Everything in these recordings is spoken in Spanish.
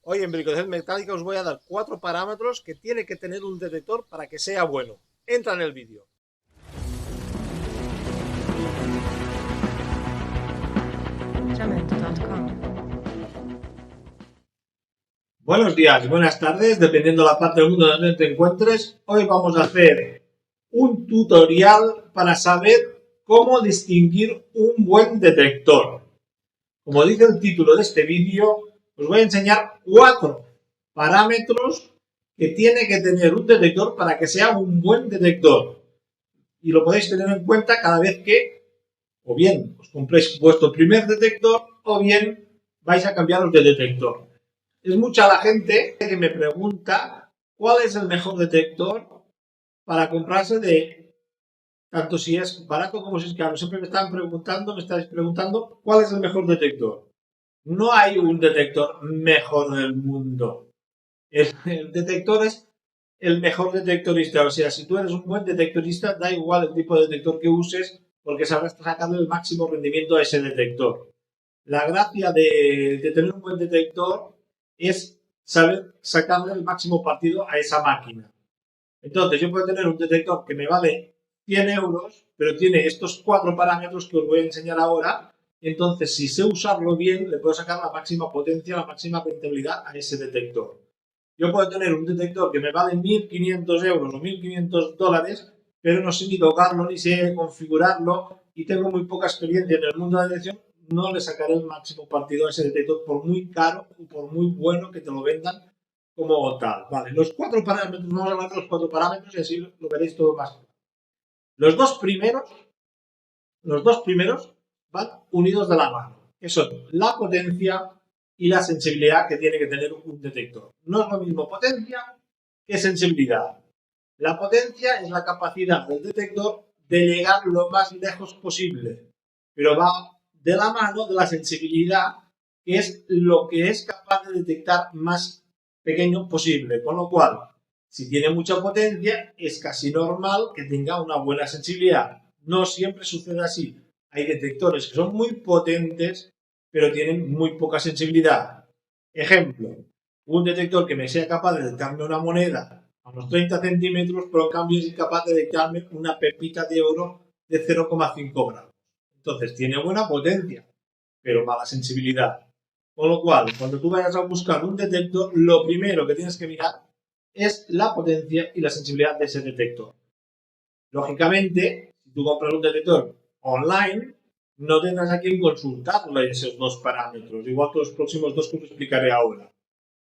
Hoy en Bricodeces Metálica os voy a dar 4 parámetros que tiene que tener un detector para que sea bueno. Entra en el vídeo. Buenos días, buenas tardes, dependiendo de la parte del mundo donde te encuentres. Hoy vamos a hacer un tutorial para saber cómo distinguir un buen detector. Como dice el título de este vídeo, os voy a enseñar 4 parámetros que tiene que tener un detector para que sea un buen detector. Y lo podéis tener en cuenta cada vez que o bien os compréis vuestro primer detector o bien vais a cambiaros de detector. Es mucha la gente que me pregunta cuál es el mejor detector para comprarse de tanto si es barato como si es caro. Siempre me estáis preguntando cuál es el mejor detector. No hay un detector mejor del mundo. El detector es el mejor detectorista. O sea, si tú eres un buen detectorista, da igual el tipo de detector que uses, porque sabrás sacarle el máximo rendimiento a ese detector. La gracia de tener un buen detector es saber sacarle el máximo partido a esa máquina. Entonces, yo puedo tener un detector que me vale 100 euros, pero tiene estos 4 parámetros que os voy a enseñar ahora. Entonces, si sé usarlo bien, le puedo sacar la máxima potencia, la máxima rentabilidad a ese detector. Yo puedo tener un detector que me vale 1.500 euros o 1.500 dólares, pero no sé ni tocarlo, ni sé configurarlo y tengo muy poca experiencia en el mundo de la dirección, no le sacaré el máximo partido a ese detector por muy caro o por muy bueno que te lo vendan como tal. Vale, los 4 parámetros, vamos a hablar de los 4 parámetros y así lo veréis todo más claro. Los dos primeros, los dos primeros van unidos de la mano, que son la potencia y la sensibilidad que tiene que tener un detector. No es lo mismo potencia que sensibilidad. La potencia es la capacidad del detector de llegar lo más lejos posible, pero va de la mano de la sensibilidad, que es lo que es capaz de detectar más pequeño posible. Con lo cual, si tiene mucha potencia, es casi normal que tenga una buena sensibilidad. No siempre sucede así. Hay detectores que son muy potentes, pero tienen muy poca sensibilidad. Ejemplo, un detector que me sea capaz de detectarme una moneda a unos 30 centímetros, pero en cambio es incapaz de detectarme una pepita de oro de 0,5 gramos. Entonces tiene buena potencia, pero mala sensibilidad. Con lo cual, cuando tú vayas a buscar un detector, lo primero que tienes que mirar es la potencia y la sensibilidad de ese detector. Lógicamente, si tú compras un detector online, no tendrás a quien consultarle esos dos parámetros, igual que los próximos dos que os explicaré ahora.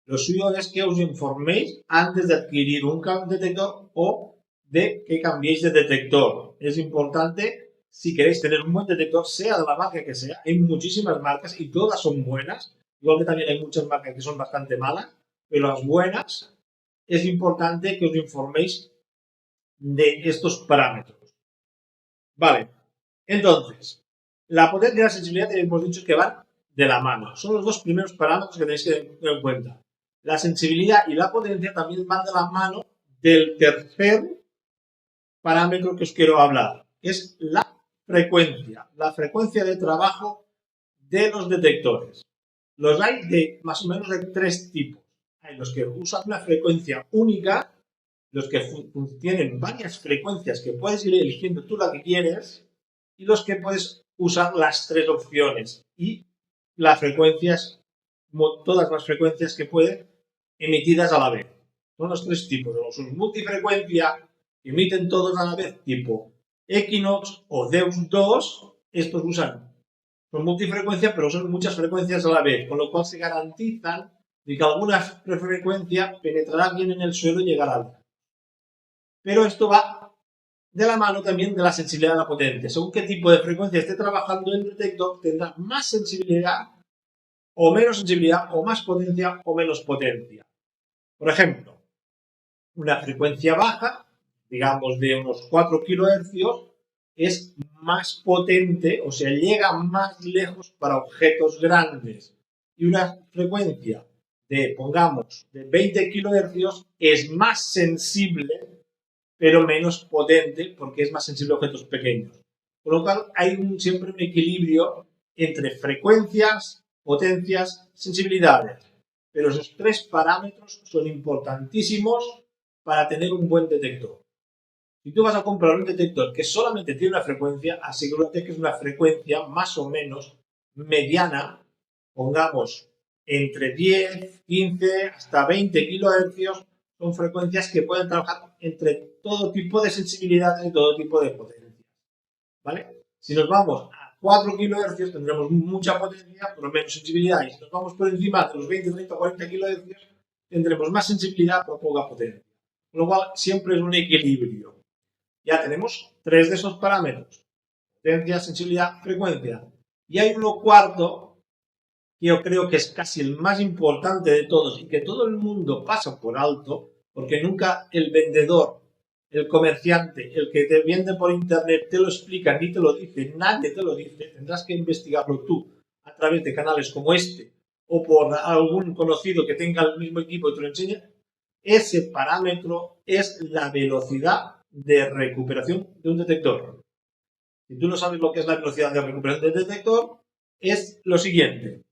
Lo suyo es que os informéis antes de adquirir un detector o de que cambiéis de detector. Es importante, si queréis tener un buen detector, sea de la marca que sea. Hay muchísimas marcas y todas son buenas, igual que también hay muchas marcas que son bastante malas, pero las buenas es importante que os informéis de estos parámetros. Vale, entonces, la potencia y la sensibilidad hemos dicho que van de la mano. Son los dos primeros parámetros que tenéis que tener en cuenta. La sensibilidad y la potencia también van de la mano del tercer parámetro que os quiero hablar, que es la frecuencia de trabajo de los detectores. Los hay de más o menos de 3 tipos. Hay los que usan una frecuencia única, los que tienen varias frecuencias que puedes ir eligiendo tú la que quieres, y los que puedes usar las 3 opciones y las frecuencias, todas las frecuencias que pueden emitidas a la vez. Son los 3 tipos. Los multifrecuencia, que emiten todos a la vez, tipo Equinox o Deus 2, estos son multifrecuencia, pero son muchas frecuencias a la vez, con lo cual se garantizan de que alguna frecuencia penetrará bien en el suelo y llegará al. Pero esto va de la mano también de la sensibilidad de la potencia. Según qué tipo de frecuencia esté trabajando el detector, tendrá más sensibilidad o menos sensibilidad, o más potencia o menos potencia. Por ejemplo, una frecuencia baja, digamos de unos 4 kHz, es más potente, o sea, llega más lejos para objetos grandes. Y una frecuencia de, pongamos, de 20 kHz es más sensible, pero menos potente, porque es más sensible a objetos pequeños. Por lo cual, hay siempre un equilibrio entre frecuencias, potencias, sensibilidades. pero esos tres parámetros son importantísimos para tener un buen detector. Si tú vas a comprar un detector que solamente tiene una frecuencia, asegúrate que es una frecuencia más o menos mediana, pongamos entre 10, 15 hasta 20 kHz, son frecuencias que pueden trabajar entre todo tipo de sensibilidades y todo tipo de potencias, ¿vale? Si nos vamos a 4 kHz tendremos mucha potencia, pero menos sensibilidad, y si nos vamos por encima de los 20, 30, 40 kHz tendremos más sensibilidad pero poca potencia, con lo cual siempre es un equilibrio. Ya tenemos tres de esos parámetros: potencia, sensibilidad, frecuencia. Y hay uno cuarto que yo creo que es casi el más importante de todos y que todo el mundo pasa por alto, porque nunca el vendedor, el comerciante, el que te vende por internet te lo explica ni te lo dice, nadie te lo dice. Tendrás que investigarlo tú a través de canales como este o por algún conocido que tenga el mismo equipo y te lo enseñe. Ese parámetro es la velocidad de recuperación de un detector. Si tú no sabes lo que es la velocidad de recuperación del detector, es lo siguiente: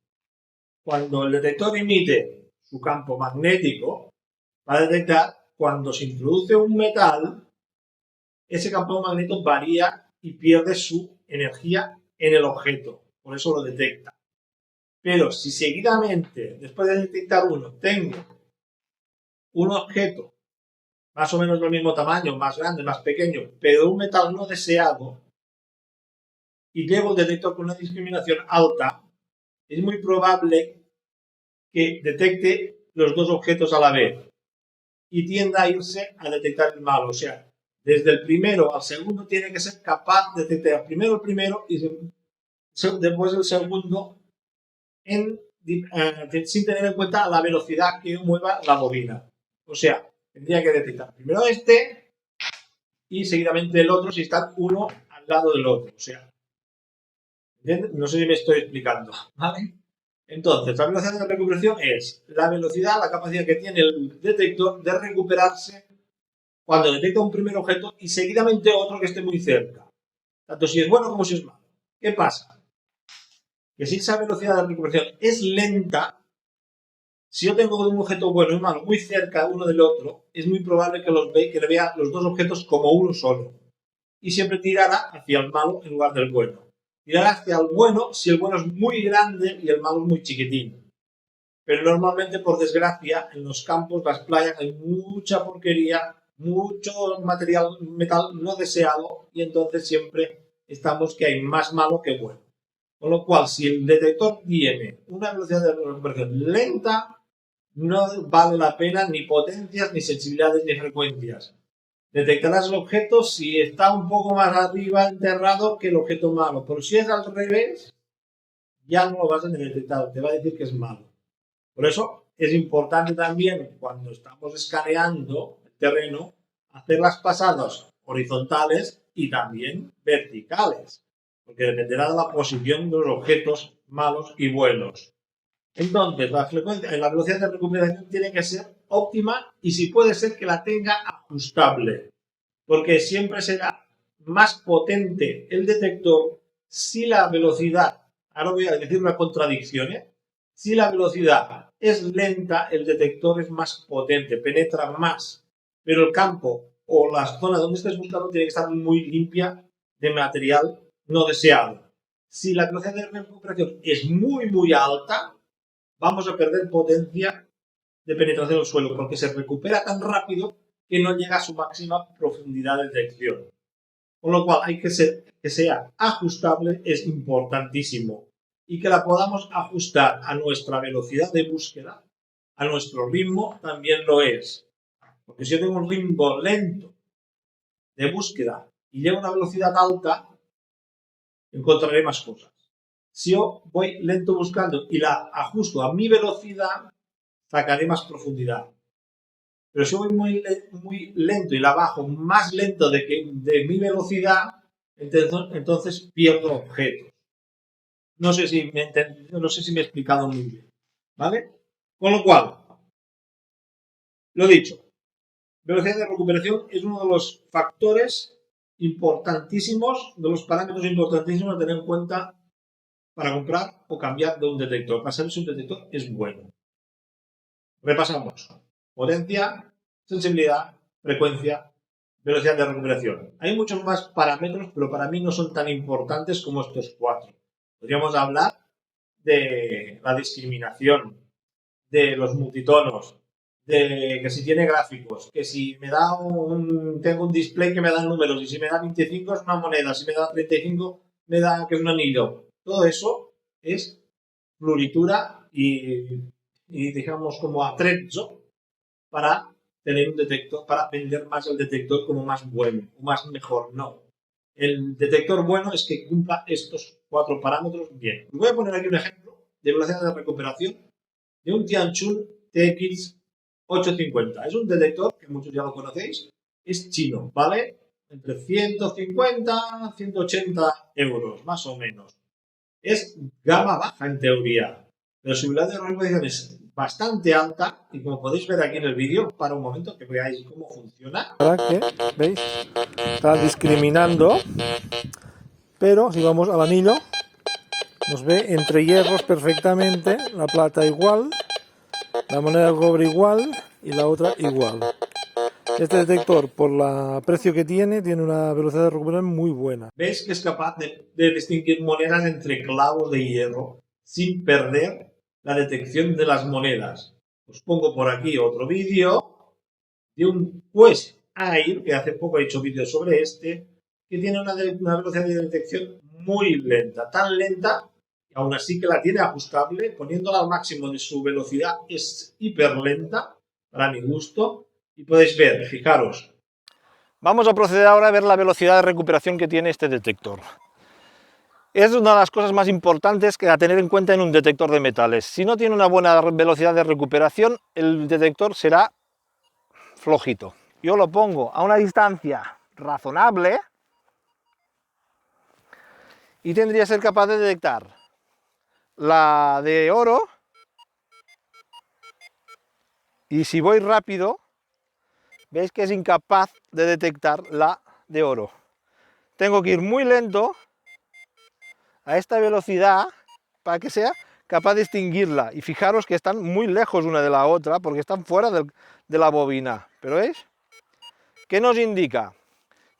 cuando el detector emite su campo magnético, va a detectar cuando se introduce un metal, ese campo magnético varía y pierde su energía en el objeto, por eso lo detecta. Pero si seguidamente, después de detectar uno, tengo un objeto más o menos del mismo tamaño, más grande, más pequeño, pero un metal no deseado, y llevo el detector con una discriminación alta, es muy probable que detecte los dos objetos a la vez y tienda a irse a detectar el malo. O sea, desde el primero al segundo tiene que ser capaz de detectar primero el primero y después el segundo sin tener en cuenta la velocidad que mueva la bobina. O sea, tendría que detectar primero este y seguidamente el otro si están uno al lado del otro. O sea, ¿entiendes? No sé si me estoy explicando, ¿vale? Entonces, la velocidad de recuperación es la velocidad, la capacidad que tiene el detector de recuperarse cuando detecta un primer objeto y seguidamente otro que esté muy cerca, tanto si es bueno como si es malo. ¿Qué pasa? Que si esa velocidad de recuperación es lenta, si yo tengo un objeto bueno y malo muy cerca uno del otro, es muy probable que le vea los dos objetos como uno solo y siempre tirará hacia el malo en lugar del bueno. Tirará hacia el bueno si el bueno es muy grande y el malo es muy chiquitín. Pero normalmente, por desgracia, en los campos, las playas, hay mucha porquería, mucho material, metal no deseado, y entonces siempre estamos que hay más malo que bueno. Con lo cual, si el detector tiene una velocidad de recuperación lenta, no vale la pena ni potencias, ni sensibilidades, ni frecuencias. Detectarás el objeto si está un poco más arriba enterrado que el objeto malo. Pero si es al revés, ya no lo vas a detectar, te va a decir que es malo. Por eso es importante también, cuando estamos escaneando el terreno, hacer las pasadas horizontales y también verticales, porque dependerá de la posición de los objetos malos y buenos. Entonces, la velocidad de recuperación tiene que ser óptima y si puede ser que la tenga ajustable, porque siempre será más potente el detector si la velocidad, ahora voy a decir una contradicción, si la velocidad es lenta, el detector es más potente, penetra más, pero el campo o la zona donde estés buscando tiene que estar muy limpia de material no deseado. Si la velocidad de recuperación es muy alta, vamos a perder potencia de penetración del suelo porque se recupera tan rápido que no llega a su máxima profundidad de detección. Con lo cual, hay que sea ajustable, es importantísimo. Y que la podamos ajustar a nuestra velocidad de búsqueda, a nuestro ritmo, también lo es. Porque si yo tengo un ritmo lento de búsqueda y llevo una velocidad alta, encontraré más cosas. Si yo voy lento buscando y la ajusto a mi velocidad, sacaré más profundidad. Pero si voy muy lento y la bajo más lento de mi velocidad, entonces pierdo objetos. No sé si me he explicado muy bien, ¿vale? Con lo cual, lo dicho, velocidad de recuperación es uno de los factores importantísimos, de los parámetros importantísimos a tener en cuenta para comprar o cambiar de un detector, para saber si un detector es bueno. Repasamos. Potencia, sensibilidad, frecuencia, velocidad de recuperación. Hay muchos más parámetros, pero para mí no son tan importantes como estos 4. Podríamos hablar de la discriminación, de los multitonos, de que si tiene gráficos, que si me da tengo un display que me da números y si me da 25 es una moneda, si me da 35 me da que es un anillo. Todo eso es floritura y digamos como attrezzo para tener un detector, para vender más el detector como más bueno, o más mejor, no. El detector bueno es que cumpla estos 4 parámetros bien. Os voy a poner aquí un ejemplo de velocidad de recuperación de un Tianchun TX850. Es un detector que muchos ya lo conocéis, es chino, ¿vale? Entre 150 180 euros, más o menos. Es gama baja en teoría, pero su velocidad de recuperación es bastante alta y como podéis ver aquí en el vídeo, para un momento que veáis cómo funciona. Ahora que, ¿veis? Está discriminando, pero si vamos al anillo, nos ve entre hierros perfectamente, la plata igual, la moneda de cobre igual y la otra igual. Este detector, por el precio que tiene una velocidad de recuperación muy buena. ¿Veis que es capaz de distinguir monedas entre clavos de hierro sin perder la detección de las monedas? Os pongo por aquí otro vídeo de un Quest Air, que hace poco he hecho vídeos sobre este, que tiene una velocidad de detección muy lenta, tan lenta que aún así que la tiene ajustable, poniéndola al máximo de su velocidad es hiper lenta, para mi gusto, y podéis ver, fijaros. Vamos a proceder ahora a ver la velocidad de recuperación que tiene este detector. Es una de las cosas más importantes que a tener en cuenta en un detector de metales. Si no tiene una buena velocidad de recuperación, el detector será flojito. Yo lo pongo a una distancia razonable y tendría que ser capaz de detectar la de oro, y si voy rápido, veis que es incapaz de detectar la de oro. Tengo que ir muy lento a esta velocidad para que sea capaz de distinguirla. Y fijaros que están muy lejos una de la otra porque están fuera de la bobina. ¿Pero veis? ¿Qué nos indica?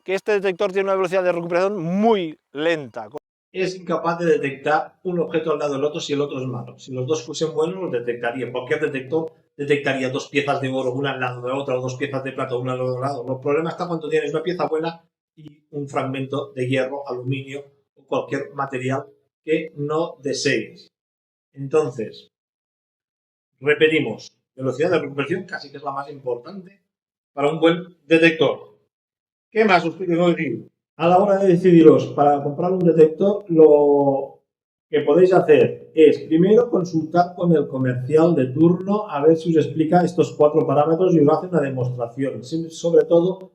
Que este detector tiene una velocidad de recuperación muy lenta. Es incapaz de detectar un objeto al lado del otro si el otro es malo. Si los dos fuesen buenos, los detectaría. Cualquier detector detectaría 2 piezas de oro una al lado de otra o 2 piezas de plata una al otro lado. El problema está cuando tienes una pieza buena y un fragmento de hierro, aluminio o cualquier material que no desees. Entonces, repetimos, velocidad de recuperación casi que es la más importante para un buen detector. ¿Qué más os quiero decir? A la hora de decidiros para comprar un detector, lo que podéis hacer es primero consultar con el comercial de turno a ver si os explica estos 4 parámetros y os hace una demostración. Sobre todo,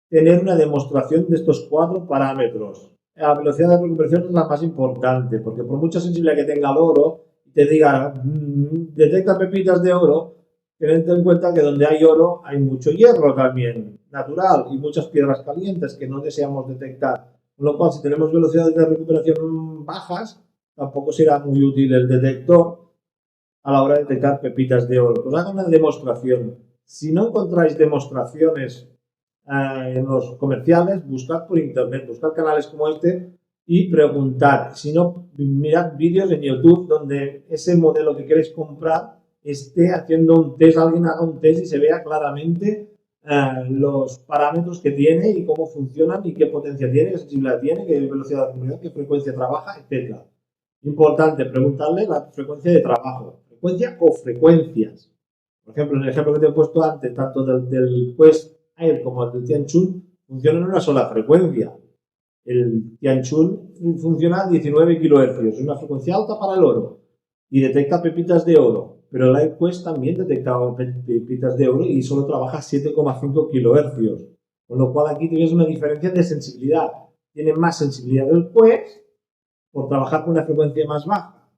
tener una demostración de estos 4 parámetros. La velocidad de recuperación es la más importante, porque por mucha sensibilidad que tenga el oro, te diga, detecta pepitas de oro, tened en cuenta que donde hay oro hay mucho hierro también, natural, y muchas piedras calientes que no deseamos detectar. Con lo cual, si tenemos velocidades de recuperación bajas, tampoco será muy útil el detector a la hora de detectar pepitas de oro. Os hago una demostración. Si no encontráis demostraciones en los comerciales, buscad por internet, buscad canales como este y preguntad. Si no, mirad vídeos en YouTube donde ese modelo que queréis comprar esté haciendo un test, alguien haga un test y se vea claramente los parámetros que tiene y cómo funcionan y qué potencia tiene, qué sensibilidad tiene, qué velocidad de acumulación, qué frecuencia trabaja, etc. Importante, preguntarle la frecuencia de trabajo. Frecuencia o frecuencias. Por ejemplo, en el ejemplo que te he puesto antes, tanto del Quest Air como el del Tianchun, funcionan en una sola frecuencia. El Tianchun funciona a 19 kHz, es una frecuencia alta para el oro y detecta pepitas de oro, pero el AirQuest también detecta pepitas de oro y solo trabaja a 7,5 kHz, con lo cual aquí tienes una diferencia de sensibilidad. Tiene más sensibilidad el Quest por trabajar con una frecuencia más baja,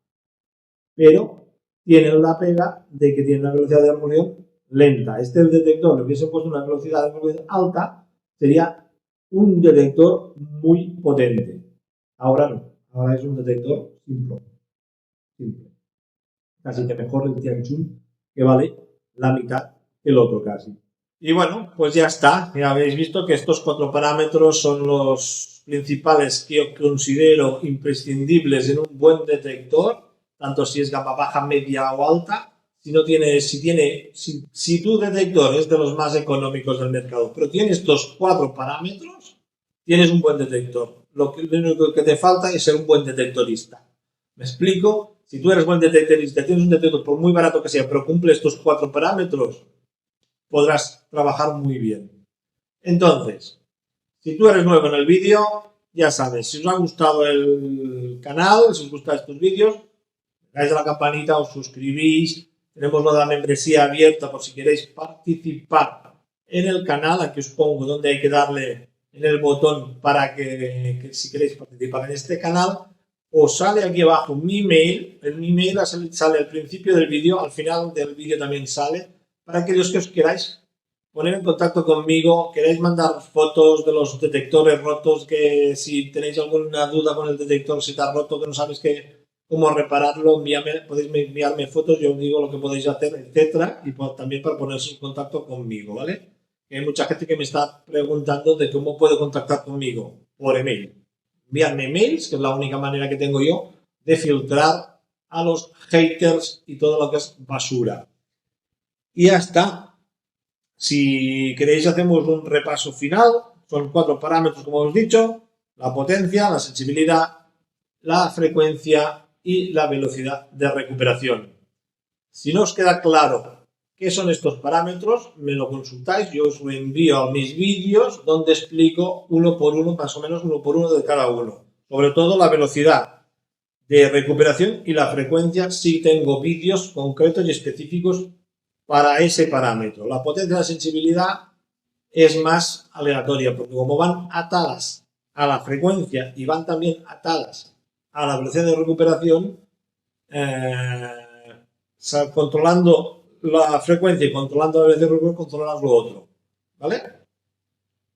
pero tiene la pega de que tiene una velocidad de revolución lenta. Este detector le hubiese puesto una velocidad de revolución alta, sería un detector muy potente. Ahora no, ahora es un detector simple. Casi que mejor el Tianchun, que vale la mitad que el otro casi. Y bueno, pues ya está. Ya habéis visto que estos 4 parámetros son los principales que yo considero imprescindibles en un buen detector, tanto si es gama baja, media o alta. Si tu detector es de los más económicos del mercado, pero tiene estos 4 parámetros, tienes un buen detector. Lo único que te falta es ser un buen detectorista. ¿Me explico? Si tú eres buen detectorista, tienes un detector por muy barato que sea, pero cumple estos 4 parámetros, podrás trabajar muy bien. Entonces, si tú eres nuevo en el vídeo, ya sabes, si os ha gustado el canal, si os gustan estos vídeos, dais a la campanita, os suscribís. Tenemos la membresía abierta por si queréis participar en el canal. Aquí os pongo donde hay que darle en el botón para que si queréis participar en este canal. Os sale aquí abajo mi email. El email sale al principio del vídeo, al final del vídeo también sale, para aquellos que os queráis poner en contacto conmigo, queréis mandar fotos de los detectores rotos, que si tenéis alguna duda con el detector, si está roto, que no sabes cómo repararlo, podéis enviarme fotos, yo os digo lo que podéis hacer, etcétera, y también para ponerse en contacto conmigo, ¿vale? Hay mucha gente que me está preguntando de cómo puede contactar conmigo por email. Enviarme emails, que es la única manera que tengo yo de filtrar a los haters y todo lo que es basura. Y ya está. Si queréis hacemos un repaso final. Son 4 parámetros, como os he dicho: la potencia, la sensibilidad, la frecuencia y la velocidad de recuperación. Si no os queda claro qué son estos parámetros, me lo consultáis, yo os lo envío a mis vídeos donde explico uno por uno, más o menos uno por uno de cada uno. Sobre todo la velocidad de recuperación y la frecuencia, sí tengo vídeos concretos y específicos para ese parámetro. La potencia y la sensibilidad es más aleatoria, porque como van atadas a la frecuencia y van también atadas a la velocidad de recuperación, controlando la frecuencia y controlando la velocidad de recuperación, controlas lo otro, ¿vale?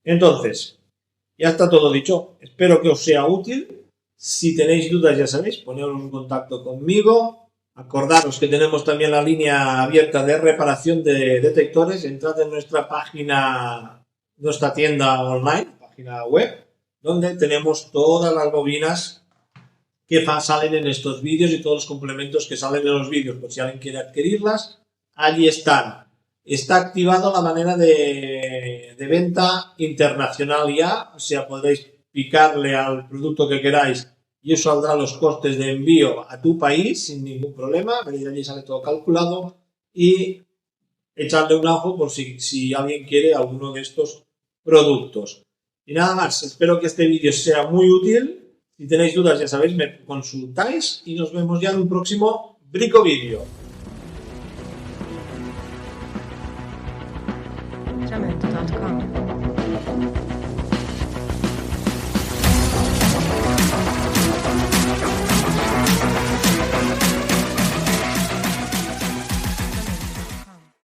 Entonces, ya está todo dicho. Espero que os sea útil. Si tenéis dudas, ya sabéis, poneros en contacto conmigo. Acordaros que tenemos también la línea abierta de reparación de detectores. Entrad en nuestra página, nuestra tienda online, página web, donde tenemos todas las bobinas que salen en estos vídeos y todos los complementos que salen en los vídeos. Por si alguien quiere adquirirlas, allí están. Está activado la manera de venta internacional ya, o sea, podréis picarle al producto que queráis y os saldrá los costes de envío a tu país sin ningún problema. Veréis, allí sale todo calculado, y echarle un ojo por si alguien quiere alguno de estos productos. Y nada más, espero que este vídeo sea muy útil. Si tenéis dudas, ya sabéis, me consultáis y nos vemos ya en un próximo Brico Vídeo. Jamendo.com